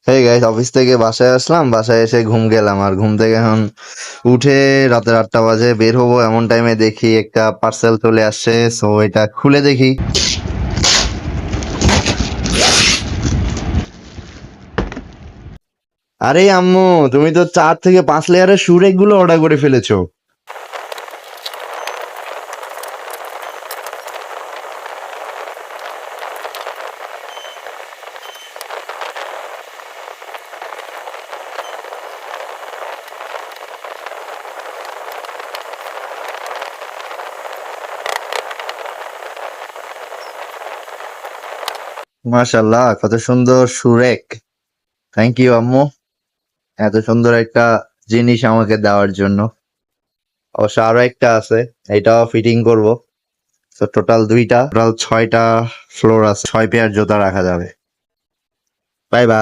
এই guys, office থেকে বাসায় আসলাম, বাসায় এসে ঘুম গেলাম, আর ঘুম থেকে এখন উঠে রাতের 8টা বাজে বের হবো, এমন টাইমে দেখি একটা পার্সেল চলে আসছে। সো এটা খুলে দেখি। আরে আম্মু, তুমি তো 4 থেকে 5 লেয়ারের সুরেক গুলো অর্ডার করে ফেলেছো। মাশাল্লাহ, কত সুন্দর সুরেক। থ্যাংক ইউ আম্মু, এত সুন্দর একটা জিনিস আমাকে দেওয়ার জন্য। অবশ্য আরো একটা আছে, এটাও ফিটিং করব। তো টোটাল 2টা, টোটাল 6টা ফ্লোর আছে, 6 পেয়ার জুতা রাখা যাবে। Bye bye.